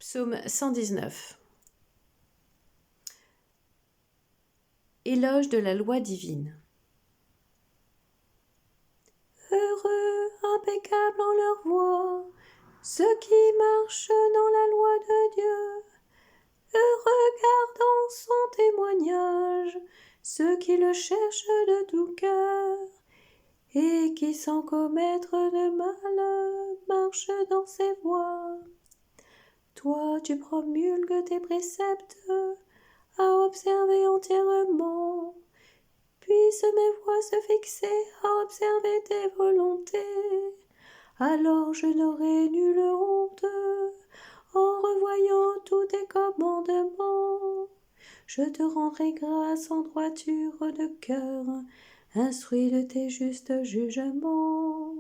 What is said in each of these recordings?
Psaume 119. Éloge de la loi divine. Heureux, impeccables en leur voie, ceux qui marchent dans la loi de Dieu. Heureux, gardant son témoignage, ceux qui le cherchent de tout cœur, et qui, sans commettre de mal, marchent dans ses voies. Toi, tu promulgues tes préceptes à observer entièrement. Puissent mes voix se fixer à observer tes volontés. Alors je n'aurai nulle honte en revoyant tous tes commandements. Je te rendrai grâce en droiture de cœur, instruit de tes justes jugements.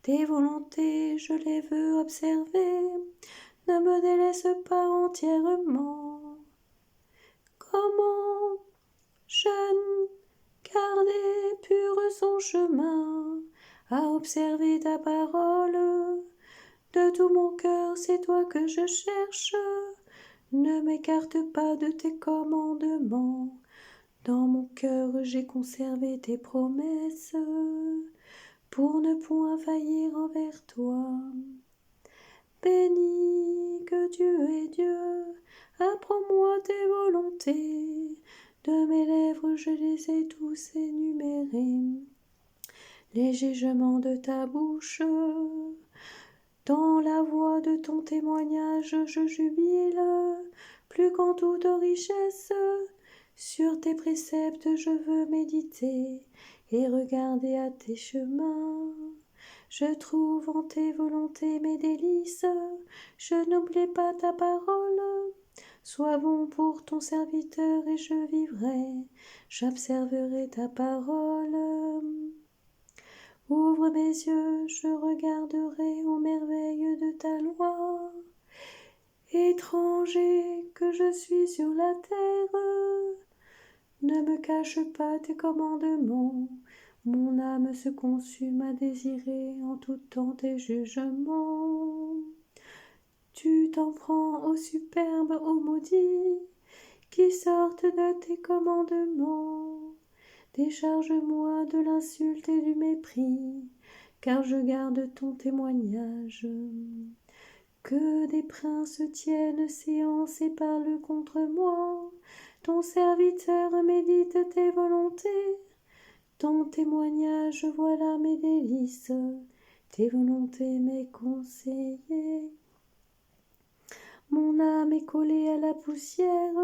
Tes volontés, je les veux observer, ne me délaisse pas entièrement. Comment jeune garder pur son chemin, à observer ta parole. De tout mon cœur, c'est toi que je cherche. Ne m'écarte pas de tes commandements. Dans mon cœur, j'ai conservé tes promesses, pour ne point faillir envers toi. Béni que Dieu est Dieu, apprends-moi tes volontés. De mes lèvres, je les ai tous énumérés. Les jugements de ta bouche, dans la voix de ton témoignage, je jubile, plus qu'en toute richesse. Sur tes préceptes, je veux méditer et regarder à tes chemins. Je trouve en tes volontés mes délices, je n'oublie pas ta parole. Sois bon pour ton serviteur et je vivrai, j'observerai ta parole. Ouvre mes yeux, je regarderai aux merveilles de ta loi. Étranger que je suis sur la terre, ne me cache pas tes commandements. Mon âme se consume à désirer en tout temps tes jugements. Tu t'en prends aux superbes, aux maudits, qui sortent de tes commandements. Décharge-moi de l'insulte et du mépris, car je garde ton témoignage. Que des princes tiennent séance et parlent contre moi. Ton serviteur médite tes volontés. Ton témoignage, voilà mes délices. Tes volontés, mes conseillers. Mon âme est collée à la poussière.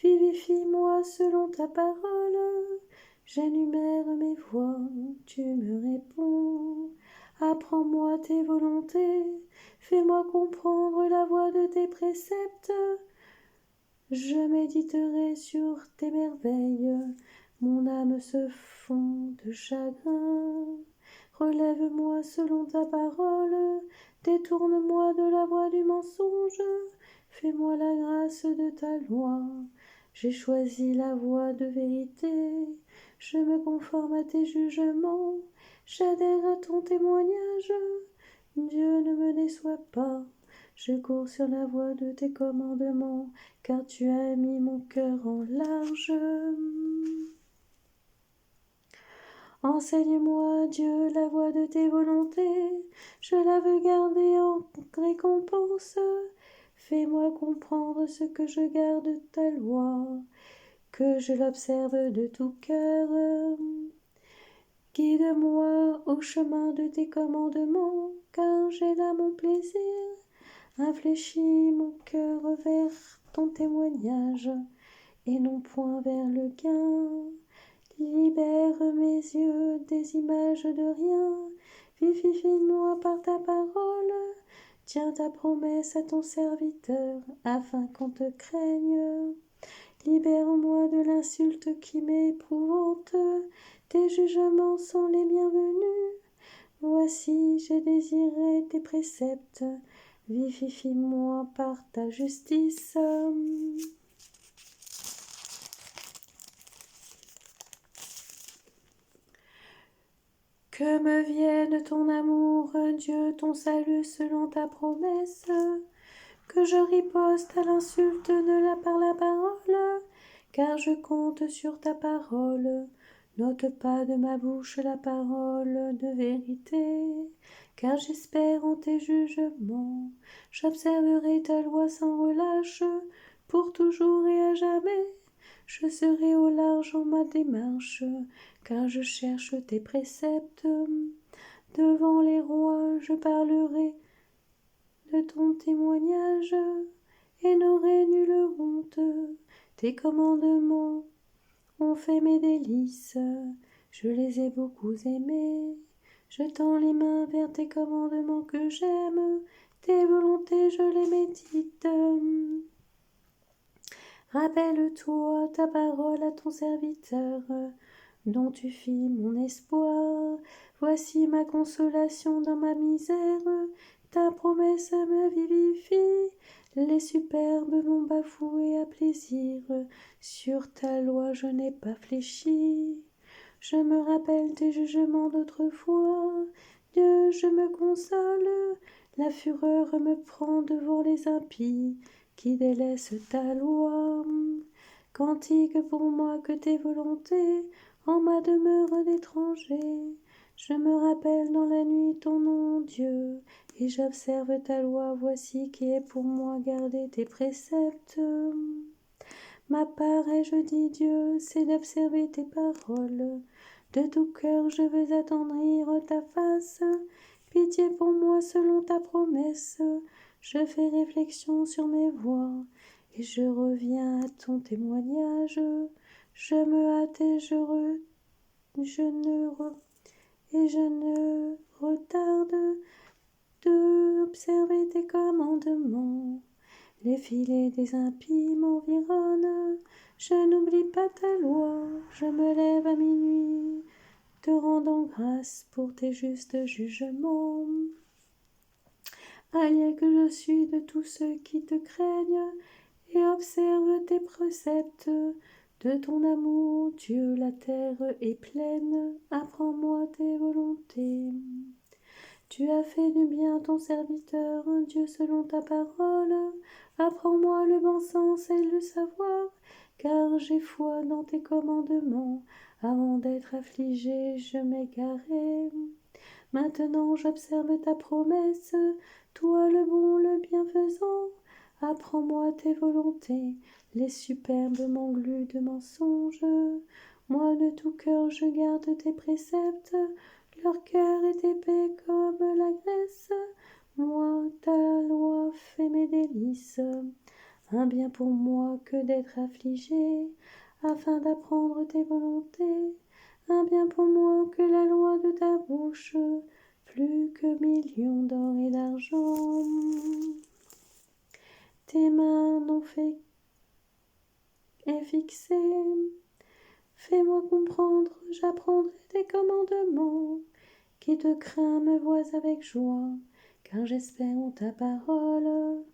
Vivifie-moi selon ta parole. J'énumère mes voies, tu me réponds. Apprends-moi tes volontés, fais-moi comprendre la voie de tes préceptes. Je méditerai sur tes merveilles, mon âme se fond de chagrin. Relève-moi selon ta parole, détourne-moi de la voie du mensonge. Fais-moi la grâce de ta loi. J'ai choisi la voie de vérité. Je me conforme à tes jugements. J'adhère à ton témoignage. Dieu, ne me déçois pas. Je cours sur la voie de tes commandements, car tu as mis mon cœur en large. Enseigne-moi, Dieu, la voie de tes volontés. Je la veux garder en récompense. Fais-moi comprendre ce que je garde ta loi, que je l'observe de tout cœur. Guide-moi au chemin de tes commandements, car j'ai là mon plaisir. Infléchis mon cœur vers ton témoignage, et non point vers le gain. Libère mes yeux des images de rien. Vivifie-moi par ta parole. Tiens ta promesse à ton serviteur, afin qu'on te craigne. Libère-moi de l'insulte qui m'est éprouvante. Tes jugements sont les bienvenus. Voici, j'ai désiré tes préceptes. Vivifie-moi par ta justice. Que me vienne ton amour, Dieu, ton salut selon ta promesse. Que que je riposte à l'insulte par la parole, car je compte sur ta parole. N'ôte pas de ma bouche la parole de vérité, car j'espère en tes jugements. J'observerai ta loi sans relâche, pour toujours et à jamais. Je serai au large en ma démarche, car je cherche tes préceptes. Devant les rois, je parlerai de ton témoignage, et n'aurai nulle honte. Tes commandements ont fait mes délices, je les ai beaucoup aimés. Je tends les mains vers tes commandements que j'aime, tes volontés je les médite. Rappelle-toi ta parole à ton serviteur, dont tu fis mon espoir. Voici ma consolation dans ma misère, ta promesse me vivifie. Les superbes m'ont bafoué à plaisir, sur ta loi je n'ai pas fléchi. Je me rappelle tes jugements d'autrefois, Dieu, je me console. La fureur me prend devant les impies, qui délaissent ta loi. Cantique pour moi que tes volontés, en ma demeure d'étranger. Je me rappelle dans la nuit ton nom, Dieu, et j'observe ta loi. Voici qui est pour moi garder tes préceptes. Ma part, et je dis Dieu, c'est d'observer tes paroles. De tout cœur je veux attendrir ta face. Pitié pour moi selon ta promesse. Je fais réflexion sur mes voies, et je reviens à ton témoignage. Je me hâte et je ne retarde d'observer tes commandements. Les filets des impies m'environnent, je n'oublie pas ta loi, je me lève à minuit, te rendant grâce pour tes justes jugements. Allié que je suis de tous ceux qui te craignent et observent tes préceptes. De ton amour, Dieu, la terre est pleine, apprends-moi tes volontés. Tu as fait du bien ton serviteur, un Dieu selon ta parole. Apprends-moi le bon sens et le savoir, car j'ai foi dans tes commandements. Avant d'être affligé, je m'égarais. Maintenant j'observe ta promesse, toi le bon, le bienfaisant. Apprends-moi tes volontés, les superbes m'engluent de mensonges. Moi de tout cœur je garde tes préceptes, leur cœur est épais comme la graisse. Moi ta loi fait mes délices, un bien pour moi que d'être affligé, afin d'apprendre tes volontés. Un bien pour moi que la loi de ta bouche, plus que millions d'or et d'argent. Tes mains n'ont fait et fixé. Fais-moi comprendre, j'apprendrai tes commandements. Qui te craint me voit avec joie, car j'espère en ta parole.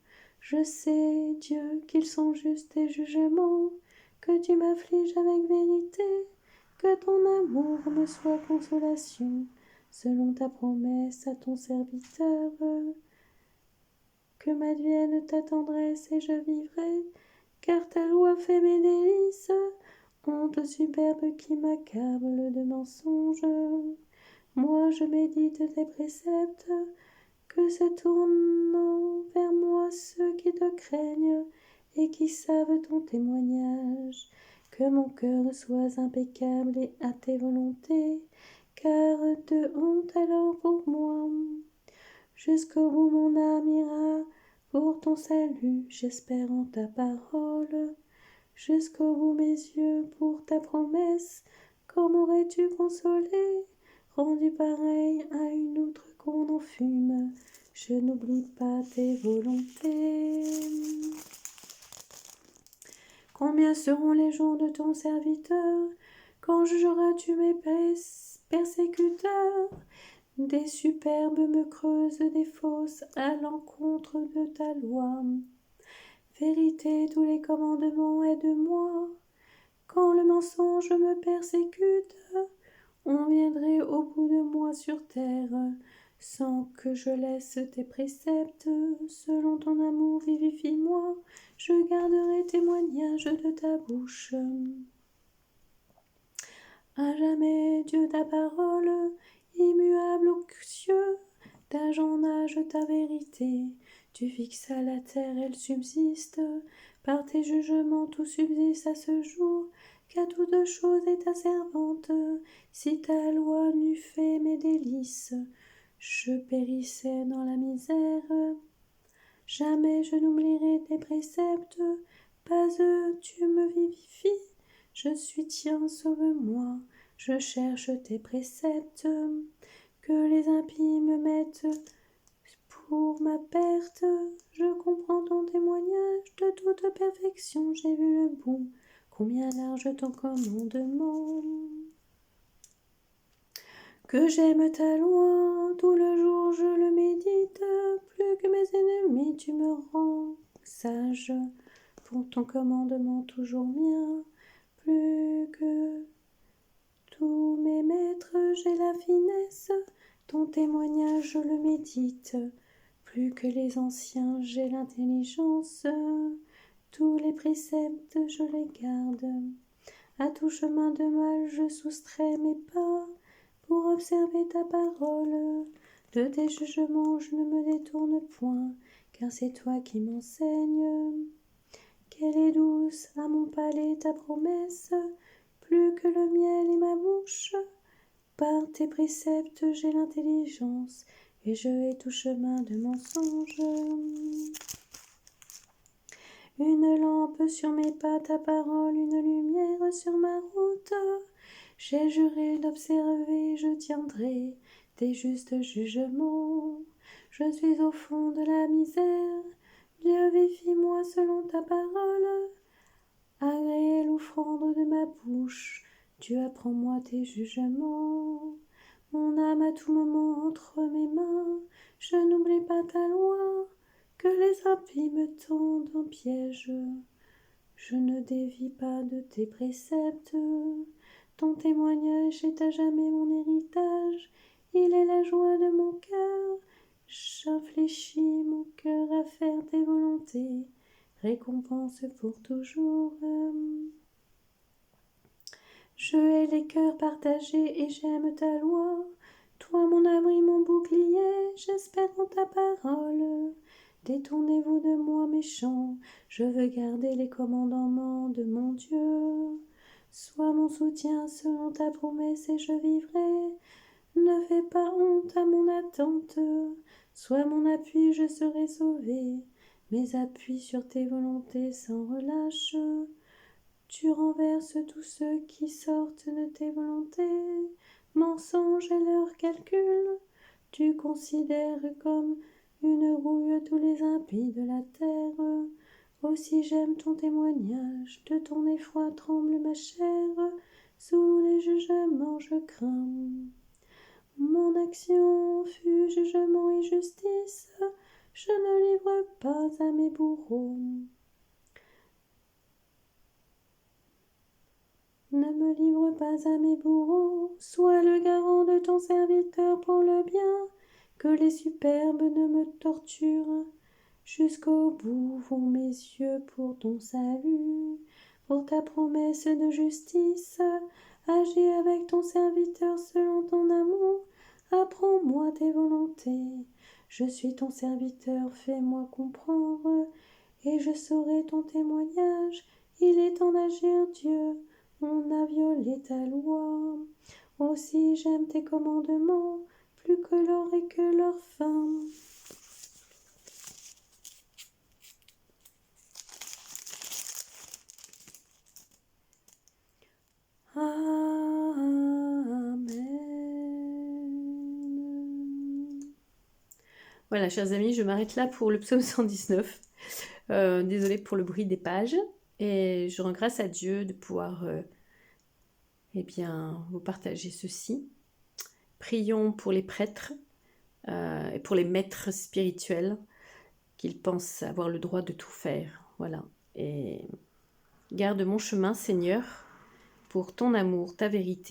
Je sais, Dieu, qu'ils sont justes tes jugements, que tu m'affliges avec vérité, que ton amour me soit consolation, selon ta promesse à ton serviteur. Que m'advienne ta tendresse et je vivrai, car ta loi fait mes délices. Honte superbe qui m'accable de mensonges. Moi je médite tes préceptes, que se tournant vers moi ceux qui te craignent et qui savent ton témoignage. Que mon cœur soit impeccable et à tes volontés, car de honte alors pour moi. Jusqu'au bout mon âme ira pour ton salut, j'espère en ta parole. Jusqu'au bout mes yeux pour ta promesse, quand m'aurais-tu consolé, rendu pareil à une outre qu'on enfume, je n'oublie pas tes volontés. Combien seront les jours de ton serviteur, quand jugeras-tu mes persécuteurs? Des superbes me creusent des fosses à l'encontre de ta loi. Vérité, tous les commandements aide-moi. Quand le mensonge me persécute, on viendrait au bout de moi sur terre. sans que je laisse tes préceptes. Selon ton amour, vivifie-moi, je garderai témoignage de ta bouche. À jamais, Dieu, ta parole, immuable aux cieux, d'âge en âge ta vérité. Tu fixes à la terre, elle subsiste. Par tes jugements, tout subsiste à ce jour, qu'à toute chose est ta servante. Si ta loi n'eût fait mes délices, je périssais dans la misère. Jamais je n'oublierai tes préceptes, pas eux, tu me vivifies. Je suis tien, sauve-moi, je cherche tes préceptes. Que les impies me mettent pour ma perte, je comprends ton témoignage de toute perfection, j'ai vu le bout, combien large ton commandement. Que j'aime ta loi, tout le jour je le médite, plus que mes ennemis tu me rends sage, pour ton commandement toujours mien, plus que tous mes maîtres j'ai la finesse, ton témoignage je le médite, plus que les anciens j'ai l'intelligence, tous les préceptes je les garde, à tout chemin de mal je soustrais mes pas, pour observer ta parole, de tes jugements je ne me détourne point, car c'est toi qui m'enseignes. Qu'elle est douce à mon palais ta promesse, plus que le miel et ma bouche. Par tes préceptes j'ai l'intelligence, et je hais tout chemin de mensonge. Une lampe sur mes pas, ta parole, une lumière sur ma route. J'ai juré d'observer, je tiendrai tes justes jugements. Je suis au fond de la misère, Dieu vivifie-moi selon ta parole. Agrée l'offrande de ma bouche, tu apprends-moi tes jugements. Mon âme à tout moment entre mes mains, je n'oublie pas ta loi, que les impies me tendent en piège. Je ne dévie pas de tes préceptes, ton témoignage est à jamais mon héritage, il est la joie de mon cœur. J'infléchis mon cœur à faire tes volontés, récompense pour toujours. Je hais les cœurs partagés et j'aime ta loi, toi mon abri, mon bouclier, j'espère en ta parole. Détournez-vous de moi méchants, je veux garder les commandements de mon Dieu. Sois mon soutien selon ta promesse et je vivrai. Ne fais pas honte à mon attente, sois mon appui, je serai sauvé. Mes appuis sur tes volontés sans relâche. Tu renverses tous ceux qui sortent de tes volontés, mensonges et leurs calculs. Tu considères comme une rouille tous les impies de la terre. Aussi j'aime ton témoignage, de ton effroi tremble ma chair. Sous les jugements je crains. Mon action fut jugement et justice, je ne livre pas à mes bourreaux. Ne me livre pas à mes bourreaux, sois le garant de ton serviteur pour le bien, que les superbes ne me torturent. Jusqu'au bout vont mes yeux pour ton salut, pour ta promesse de justice. Agis avec ton serviteur selon ton amour, apprends-moi tes volontés. Je suis ton serviteur, fais-moi comprendre, et je saurai ton témoignage. Il est temps d'agir, Dieu. On a violé ta loi, aussi j'aime tes commandements, plus que l'or et que leur fin. Amen. Voilà, chers amis, je m'arrête là pour le psaume 119. Désolée pour le bruit des pages. Et je rends grâce à Dieu de pouvoir vous partager ceci. Prions pour les prêtres et pour les maîtres spirituels, qu'ils pensent avoir le droit de tout faire. Voilà. Et garde mon chemin, Seigneur, pour ton amour, ta vérité.